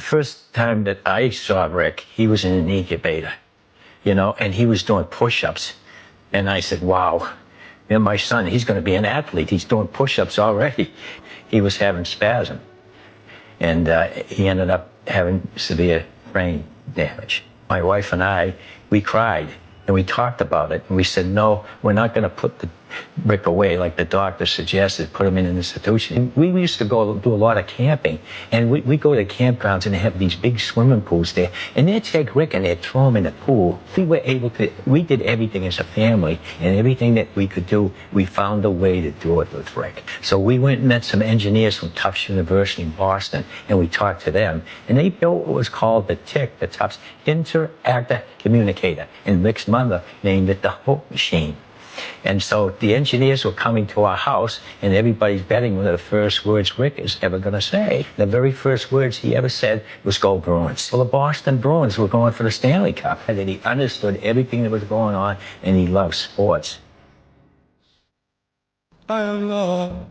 First time that I saw Rick, he was in an incubator, and he was doing push-ups. And I said, wow, my son, he's going to be an athlete. He's doing push-ups already. He was having spasm. And he ended up having severe brain damage. My wife and I, we cried. And we talked about it, and we said, no, we're not going to put Rick away like the doctor suggested, put him in an institution. We used to go do a lot of camping, and we go to campgrounds and they have these big swimming pools there, and they'd take Rick and they'd throw him in the pool. We did everything as a family, and everything that we could do, we found a way to do it with Rick. So we went and met some engineers from Tufts University in Boston, and we talked to them, and they built what was called the TIC, the Tufts Interactive Communicator, and Rick's mother named it the Hope Machine. And so the engineers were coming to our house, and everybody's betting one of the first words Rick is ever going to say. The very first words he ever said was, "Go Bruins." Well, the Boston Bruins were going for the Stanley Cup, and then he understood everything that was going on, and he loved sports. I am loved.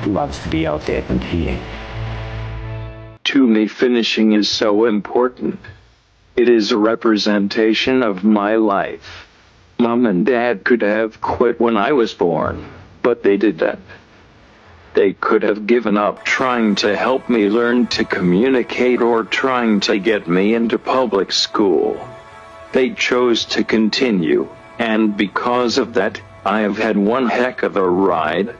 Loves to be out there competing. To me, finishing is so important. It is a representation of my life. Mom and Dad could have quit when I was born, but they didn't. They could have given up trying to help me learn to communicate or trying to get me into public school. They chose to continue, and because of that, I have had one heck of a ride.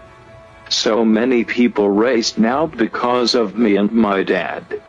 So many people raced now because of me and my dad.